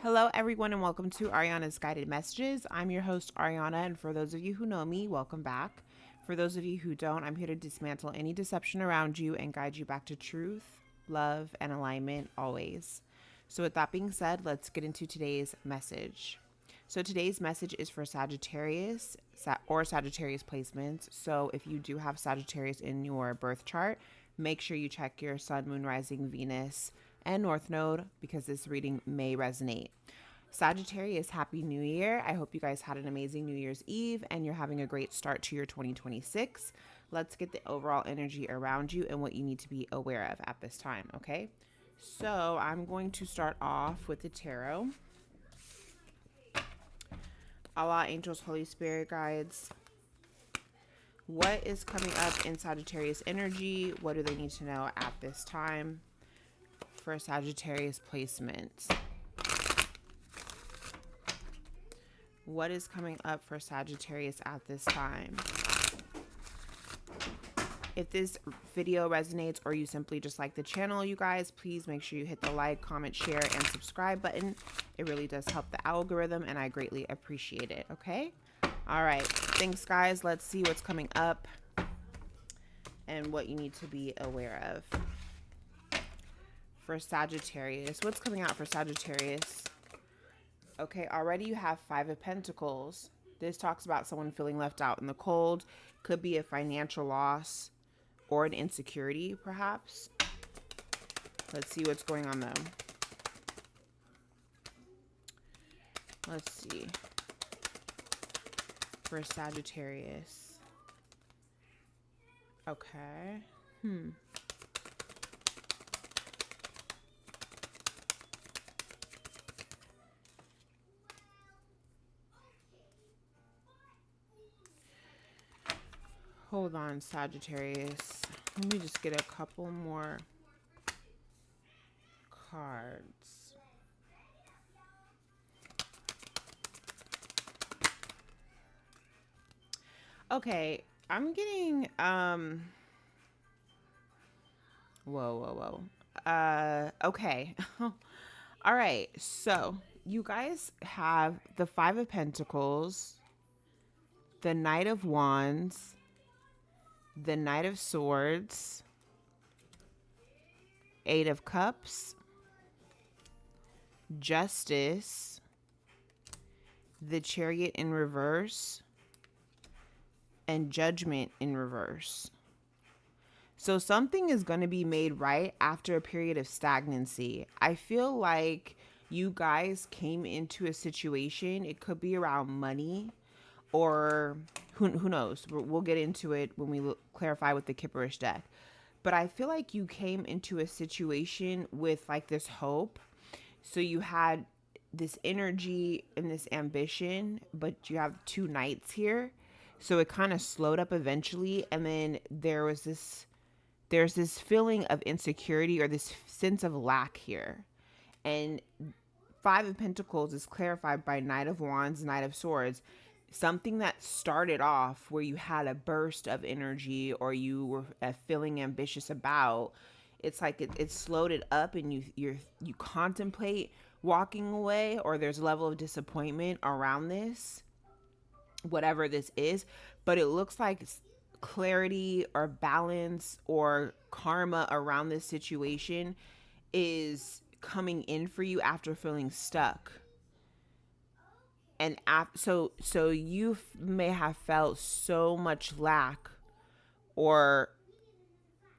Hello, everyone, and welcome to Ariana's Guided Messages. I'm your host, Ariana, and for those of you who know me, welcome back. For those of you who don't, I'm here to dismantle any deception around you and guide you back to truth, love, and alignment always. So with that being said, let's get into today's message. So today's message is for Sagittarius or Sagittarius placements. So if you do have Sagittarius in your birth chart, make sure you check your Sun, Moon, Rising, Venus, and North Node because this reading may resonate. Sagittarius, Happy New Year. I hope you guys had an amazing New Year's Eve and you're having a great start to your 2026. Let's get the overall energy around you and what you need to be aware of at this time, okay? So I'm going to start off with the tarot. Allah, angels, Holy Spirit, guides. What is coming up in Sagittarius energy? What do they need to know at this time for Sagittarius placements? What is coming up for Sagittarius at this time? If this video resonates or you simply just like the channel, you guys, please make sure you hit the like, comment, share, and subscribe button. It really does help the algorithm and I greatly appreciate it, okay? All right, thanks guys. Let's see what's coming up and what you need to be aware of. For Sagittarius, what's coming out for Sagittarius? Okay, already you have Five of Pentacles. This talks about someone feeling left out in the cold. Could be a financial loss or an insecurity, perhaps. Let's see what's going on, though. Let's see. For Sagittarius. Okay. Hold on, Sagittarius. Let me just get a couple more cards. Okay, I'm getting whoa. Okay. All right. So, you guys have the Five of Pentacles, the Knight of Wands, the Knight of Swords, Eight of Cups, Justice, the Chariot in reverse, and Judgment in reverse. So something is going to be made right after a period of stagnancy. I feel like you guys came into a situation, it could be around money, or who knows? We'll get into it when we clarify with the Kipperish deck. But I feel like you came into a situation with like this hope. So you had this energy and this ambition, but you have two knights here. So it kind of slowed up eventually. And then there's this feeling of insecurity or this sense of lack here. And Five of Pentacles is clarified by Knight of Wands, Knight of Swords. Something that started off where you had a burst of energy or you were feeling ambitious about, it's like it slowed it up and you contemplate walking away, or there's a level of disappointment around this, whatever this is. But it looks like clarity or balance or karma around this situation is coming in for you after feeling stuck. And so you may have felt so much lack, or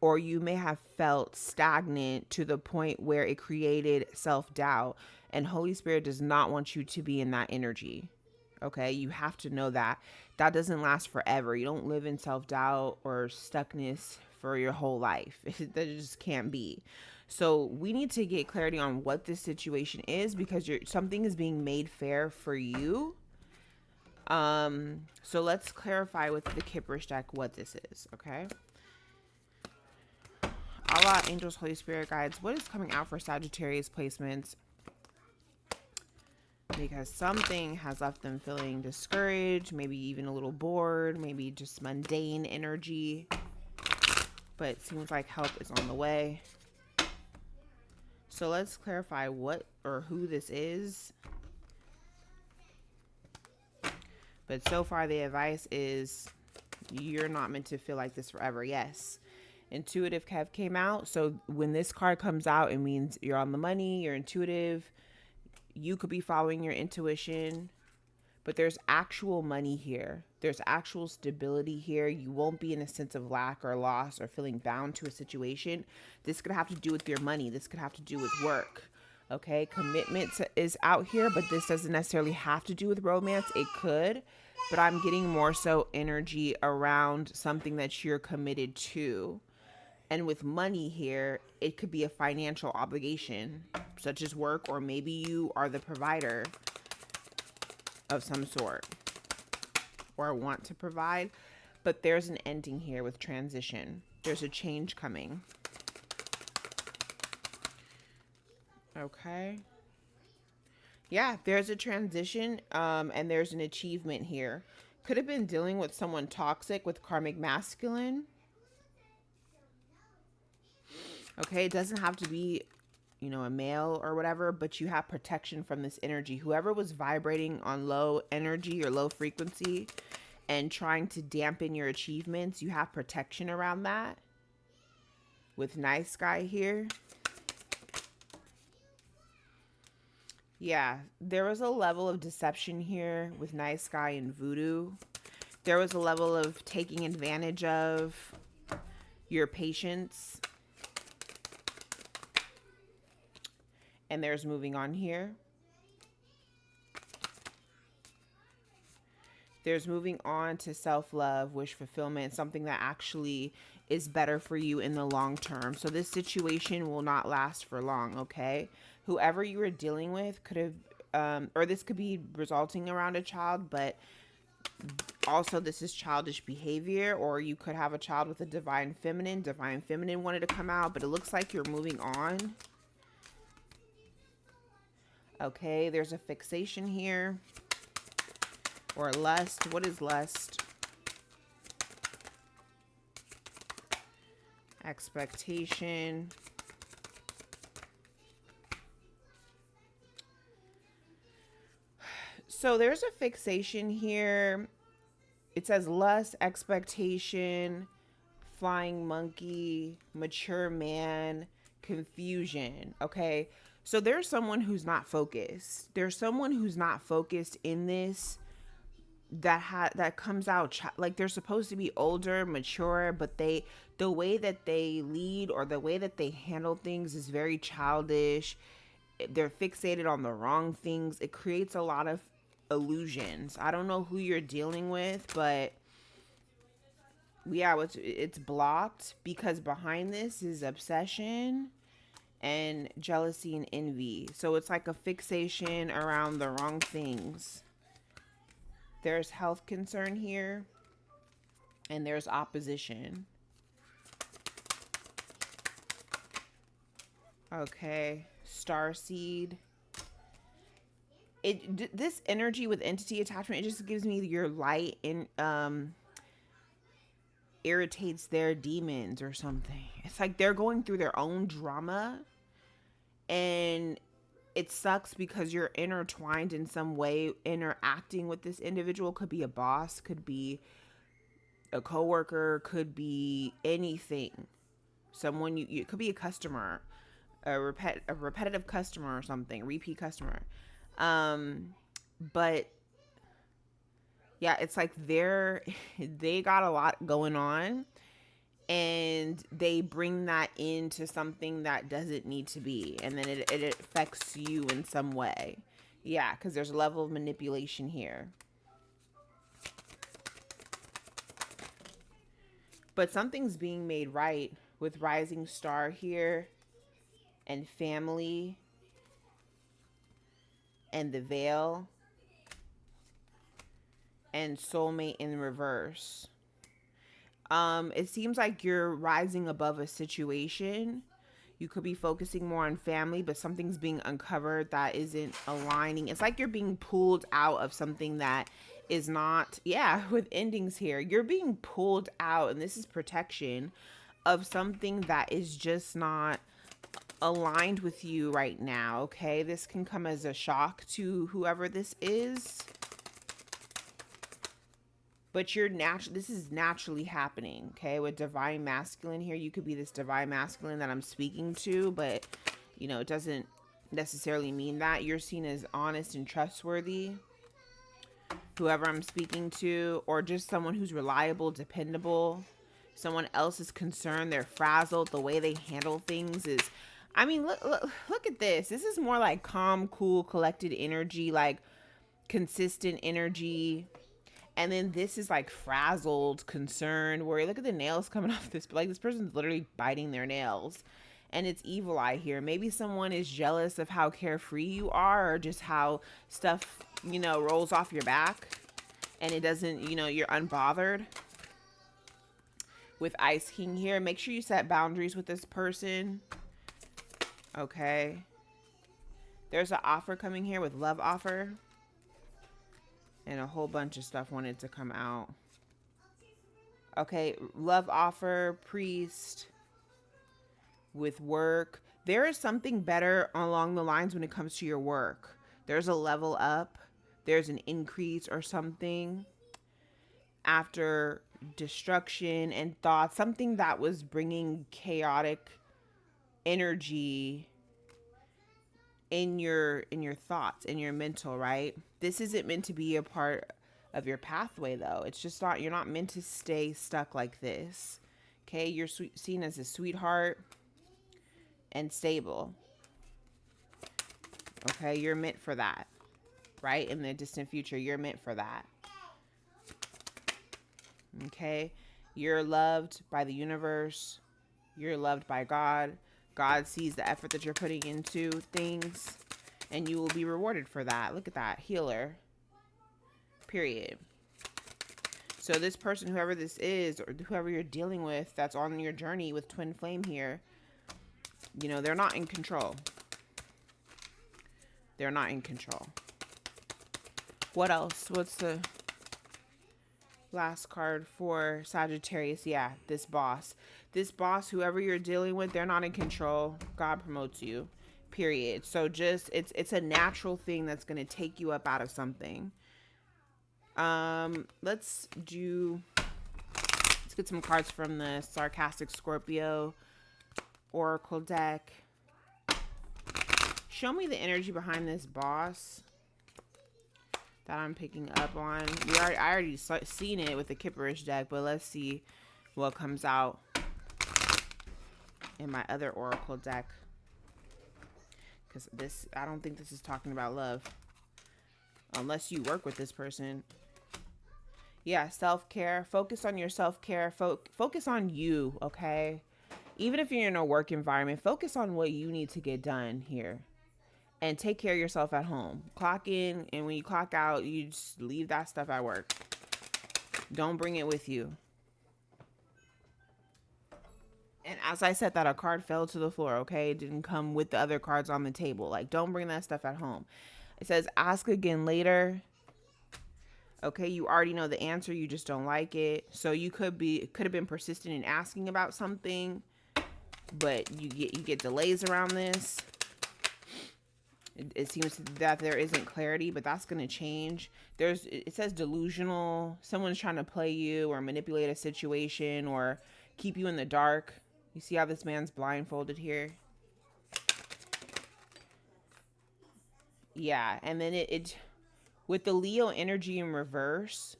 you may have felt stagnant to the point where it created self-doubt. And Holy Spirit does not want you to be in that energy. Okay, you have to know that doesn't last forever. You don't live in self-doubt or stuckness for your whole life. That just can't be. So we need to get clarity on what this situation is, because something is being made fair for you. So let's clarify with the Kipperish deck what this is, okay? Allah, angels, Holy Spirit, guides. What is coming out for Sagittarius placements? Because something has left them feeling discouraged, maybe even a little bored, maybe just mundane energy. But it seems like help is on the way. So let's clarify what or who this is. But so far the advice is you're not meant to feel like this forever. Yes. Intuitive came out. So when this card comes out, it means you're on the money, you're intuitive. You could be following your intuition, but there's actual money here. There's actual stability here. You won't be in a sense of lack or loss or feeling bound to a situation. This could have to do with your money. This could have to do with work. Okay, commitment is out here, but this doesn't necessarily have to do with romance. It could, but I'm getting more so energy around something that you're committed to. And with money here, it could be a financial obligation, such as work, or maybe you are the provider of some sort or want to provide. But there's an ending here with transition. There's a change coming. Okay. Yeah, there's a transition, and there's an achievement here. Could have been dealing with someone toxic with karmic masculine. Okay, it doesn't have to be, you know, a male or whatever, but you have protection from this energy. Whoever was vibrating on low energy or low frequency and trying to dampen your achievements, you have protection around that. With nice guy here. Yeah, there was a level of deception here with nice guy and voodoo. There was a level of taking advantage of your patience. And there's moving on here. There's moving on to self-love, wish fulfillment, something that actually is better for you in the long term. So this situation will not last for long, okay? Whoever you were dealing with could have, or this could be resulting around a child, but also this is childish behavior, or you could have a child with a divine feminine. Divine feminine wanted to come out, but it looks like you're moving on. Okay, there's a fixation here. Or lust. What is lust? Expectation. So there's a fixation here. It says lust, expectation, flying monkey, mature man, confusion. Okay. So there's someone who's not focused. There's someone who's not focused in this that comes out like they're supposed to be older, mature, but the way that they lead or the way that they handle things is very childish. They're fixated on the wrong things. It creates a lot of illusions. I don't know who you're dealing with, but yeah, it's blocked because behind this is obsession and jealousy and envy. So it's like a fixation around the wrong things. There's health concern here, and there's opposition. Okay, starseed. This energy with entity attachment, it just gives me your light and irritates their demons or something. It's like they're going through their own drama, and it sucks because you're intertwined in some way, interacting with this individual. Could be a boss, could be a coworker, could be anything. Someone you could be a customer, a repetitive customer or something, repeat customer. But yeah, it's like they got a lot going on, and they bring that into something that doesn't need to be, and then it affects you in some way. Yeah, because there's a level of manipulation here. But something's being made right with rising star here, and family, and the veil, and soulmate in reverse. It seems like you're rising above a situation. You could be focusing more on family, but something's being uncovered that isn't aligning. It's like you're being pulled out of something that is not, yeah, with endings here. You're being pulled out, and this is protection, of something that is just not aligned with you right now, okay? This can come as a shock to whoever this is. But this is naturally happening, okay? With divine masculine here, you could be this divine masculine that I'm speaking to, but, you know, it doesn't necessarily mean that. You're seen as honest and trustworthy, whoever I'm speaking to, or just someone who's reliable, dependable. Someone else is concerned, they're frazzled. The way they handle things is, I mean, look at this. This is more like calm, cool, collected energy, like consistent energy. And then this is like frazzled, concerned, worried. Look at the nails coming off this. Like this person's literally biting their nails. And it's evil eye here. Maybe someone is jealous of how carefree you are, or just how stuff, you know, rolls off your back. And it doesn't, you know, you're unbothered. With Ice King here, make sure you set boundaries with this person. Okay. There's an offer coming here with love offer. And a whole bunch of stuff wanted to come out. Okay, love offer, priest, with work. There is something better along the lines when it comes to your work. There's a level up. There's an increase or something. After destruction and thought, something that was bringing chaotic energy in your thoughts, in your mental, right? This isn't meant to be a part of your pathway, though. It's just not, you're not meant to stay stuck like this. Okay, you're seen as a sweetheart and stable. Okay, you're meant for that, right? In the distant future, you're meant for that. Okay, you're loved by the universe. You're loved by God. God sees the effort that you're putting into things, and you will be rewarded for that. Look at that. Healer. Period. So this person, whoever this is, or whoever you're dealing with that's on your journey with Twin Flame here, you know, they're not in control. They're not in control. What else? What's the last card for Sagittarius? Yeah, this boss. This boss, whoever you're dealing with, they're not in control. God promotes you. Period. So just, it's a natural thing that's going to take you up out of something. Let's get some cards from the Sarcastic Scorpio Oracle deck. Show me the energy behind this boss that I'm picking up on. I already seen it with the Kipperish deck, but let's see what comes out in my other Oracle deck. Because I don't think this is talking about love. Unless you work with this person. Yeah, self-care. Focus on your self-care. Focus on you, okay? Even if you're in a work environment, focus on what you need to get done here. And take care of yourself at home. Clock in, and when you clock out, you just leave that stuff at work. Don't bring it with you. And as I said that, a card fell to the floor, okay? It didn't come with the other cards on the table. Like, don't bring that stuff at home. It says, ask again later. Okay, you already know the answer. You just don't like it. So you could have been persistent in asking about something, but you get delays around this. It seems that there isn't clarity, but that's going to change. It says delusional. Someone's trying to play you or manipulate a situation or keep you in the dark. You see how this man's blindfolded here? Yeah, and then it with the Leo energy in reverse,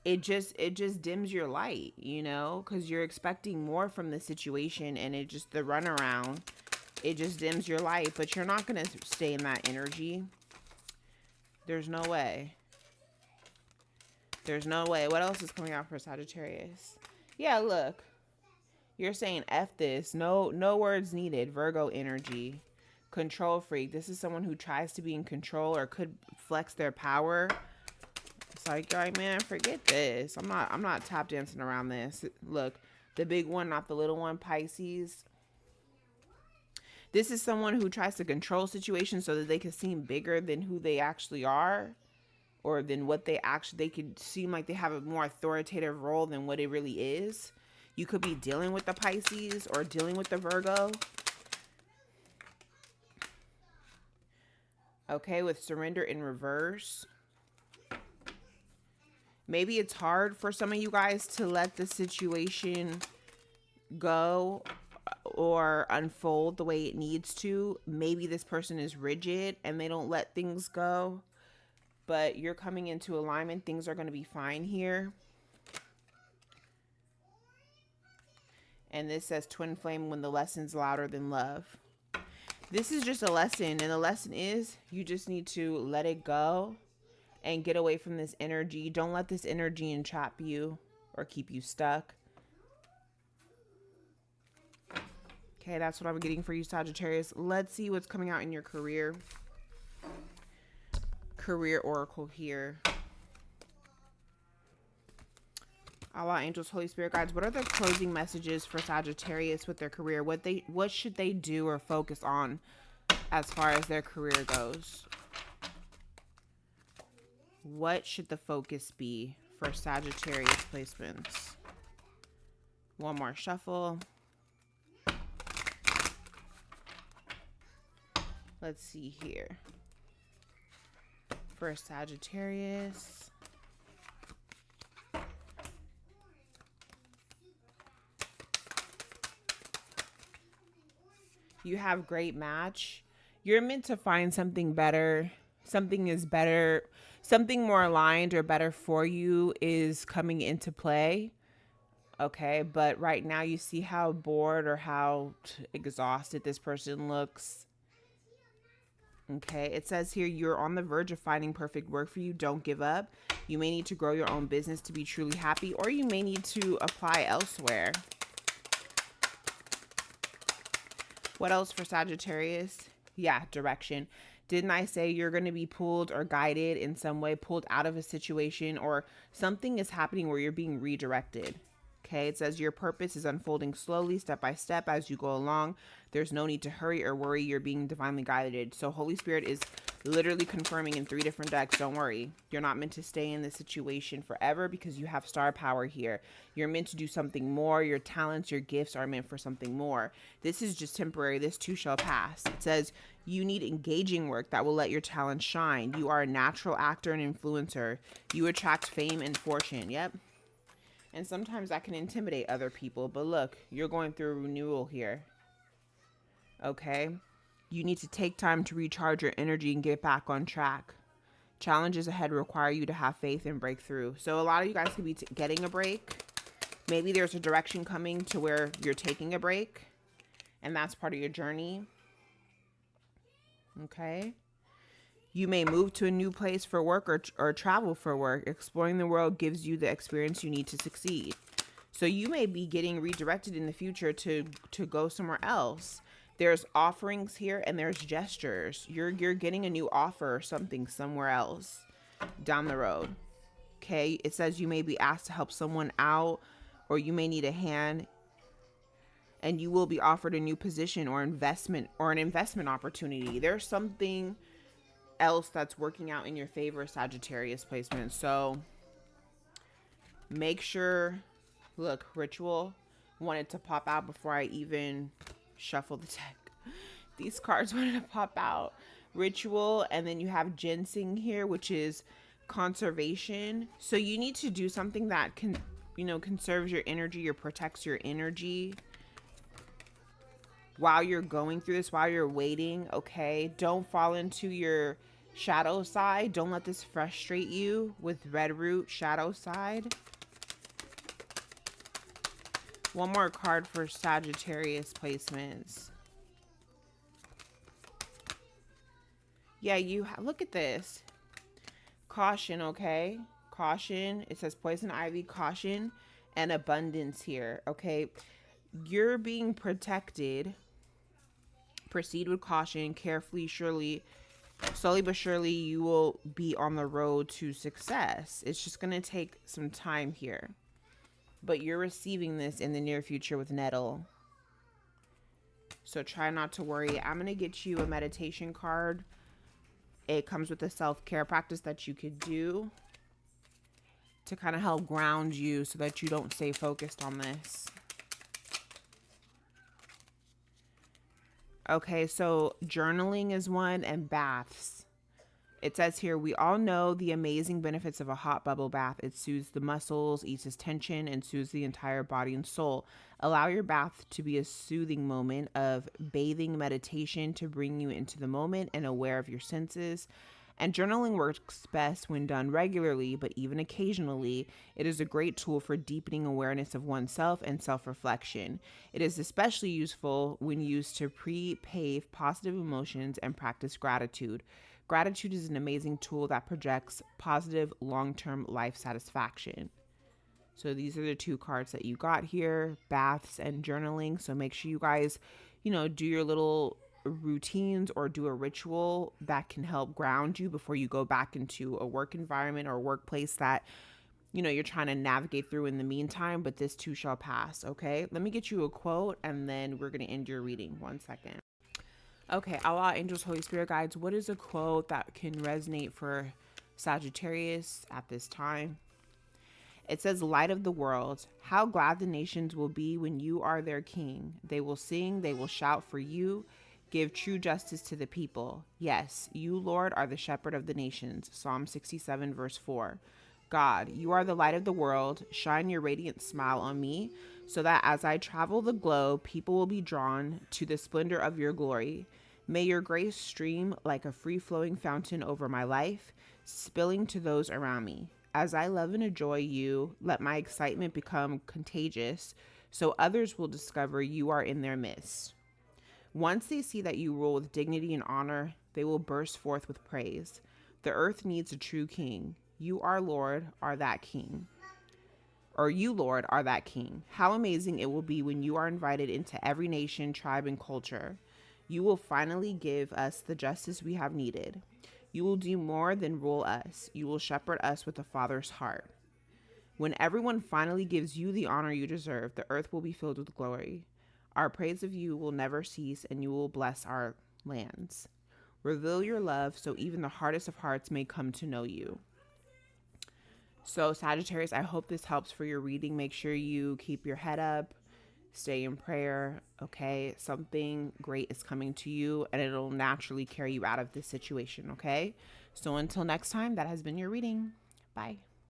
it just dims your light, you know, because you're expecting more from the situation, and the runaround, it just dims your light. But you're not going to stay in that energy. There's no way. There's no way. What else is coming out for Sagittarius? Yeah, look. You're saying F this. No words needed. Virgo energy. Control freak. This is someone who tries to be in control or could flex their power. It's like, all right, man, forget this. I'm not tap dancing around this. Look, the big one, not the little one, Pisces. This is someone who tries to control situations so that they can seem bigger than who they actually are, or than what they could seem like they have a more authoritative role than what it really is. You could be dealing with the Pisces or dealing with the Virgo. Okay, with surrender in reverse. Maybe it's hard for some of you guys to let the situation go or unfold the way it needs to. Maybe this person is rigid and they don't let things go, but you're coming into alignment. Things are going to be fine here. And this says twin flame when the lesson's louder than love. This is just a lesson, and the lesson is you just need to let it go and get away from this energy. Don't let this energy entrap you or keep you stuck. Okay, that's what I'm getting for you, Sagittarius. Let's see what's coming out in your career. Career oracle here. Allah, angels, Holy Spirit guides. What are the closing messages for Sagittarius with their career? What should they do or focus on as far as their career goes? What should the focus be for Sagittarius placements? One more shuffle. Let's see here. For Sagittarius. You have great match. You're meant to find something better. Something is better. Something more aligned or better for you is coming into play. Okay, but right now you see how bored or how exhausted this person looks. Okay, it says here you're on the verge of finding perfect work for you. Don't give up. You may need to grow your own business to be truly happy, or you may need to apply elsewhere. What else for Sagittarius? Yeah, direction. Didn't I say you're going to be pulled or guided in some way, pulled out of a situation, or something is happening where you're being redirected? Okay, it says your purpose is unfolding slowly, step by step as you go along. There's no need to hurry or worry. You're being divinely guided. So Holy Spirit is literally confirming in 3 different decks. Don't worry. You're not meant to stay in this situation forever because you have star power here. You're meant to do something more. Your talents, your gifts are meant for something more. This is just temporary. This too shall pass. It says you need engaging work that will let your talent shine. You are a natural actor and influencer. You attract fame and fortune. Yep. And sometimes that can intimidate other people. But look, you're going through a renewal here. Okay? You need to take time to recharge your energy and get back on track. Challenges ahead require you to have faith and break through. So a lot of you guys could be getting a break. Maybe there's a direction coming to where you're taking a break. And that's part of your journey. Okay? You may move to a new place for work or travel for work. Exploring the world gives you the experience you need to succeed. So you may be getting redirected in the future to go somewhere else. There's offerings here and there's gestures. You're getting a new offer or something somewhere else down the road. Okay? It says you may be asked to help someone out, or you may need a hand, and you will be offered a new position or investment or an investment opportunity. There's something else that's working out in your favor, Sagittarius placement. So make sure, look, ritual wanted to pop out before I even shuffle the deck. These cards wanted to pop out. Ritual, and then you have ginseng here, which is conservation. So you need to do something that can, conserves your energy or protects your energy while you're going through this, while you're waiting. Okay, don't fall into your shadow side. Don't let this frustrate you with red root shadow side. One more card for Sagittarius placements. Yeah, look at this. Caution, okay? Caution. It says poison ivy, caution, and abundance here, okay? You're being protected. Proceed with caution, carefully, surely. Slowly but surely, you will be on the road to success. It's just going to take some time here. But you're receiving this in the near future with Nettle. So try not to worry. I'm going to get you a meditation card. It comes with a self-care practice that you could do to kind of help ground you so that you don't stay focused on this. Okay, so journaling is one, and baths. It says here, we all know the amazing benefits of a hot bubble bath. It soothes the muscles, eases tension, and soothes the entire body and soul. Allow your bath to be a soothing moment of bathing meditation to bring you into the moment and aware of your senses. And journaling works best when done regularly, but even occasionally. It is a great tool for deepening awareness of oneself and self-reflection. It is especially useful when used to pre-pave positive emotions and practice gratitude. Gratitude is an amazing tool that projects positive long-term life satisfaction. So these are the two cards that you got here, baths and journaling. So make sure you guys, do your little routines or do a ritual that can help ground you before you go back into a work environment or workplace that, you're trying to navigate through in the meantime, but this too shall pass, okay? Let me get you a quote and then we're going to end your reading. 1 second. Okay, Allah, angels, Holy Spirit guides, what is a quote that can resonate for Sagittarius at this time? It says, light of the world, how glad the nations will be when you are their king. They will sing, they will shout for you. Give true justice to the people. Yes, you, Lord, are the shepherd of the nations. Psalm 67, verse 4. God, you are the light of the world. Shine your radiant smile on me, so that as I travel the globe, people will be drawn to the splendor of your glory. May your grace stream like a free-flowing fountain over my life, spilling to those around me. As I love and enjoy you, let my excitement become contagious, so others will discover you are in their midst. Once they see that you rule with dignity and honor, they will burst forth with praise. The earth needs a true king. You, our Lord, are that king. Or you, Lord, are that king. How amazing it will be when you are invited into every nation, tribe, and culture. You will finally give us the justice we have needed. You will do more than rule us. You will shepherd us with a father's heart. When everyone finally gives you the honor you deserve, the earth will be filled with glory. Our praise of you will never cease, and you will bless our lands. Reveal your love so even the hardest of hearts may come to know you. So Sagittarius, I hope this helps for your reading. Make sure you keep your head up, stay in prayer, okay? Something great is coming to you and it'll naturally carry you out of this situation, okay? So until next time, that has been your reading. Bye.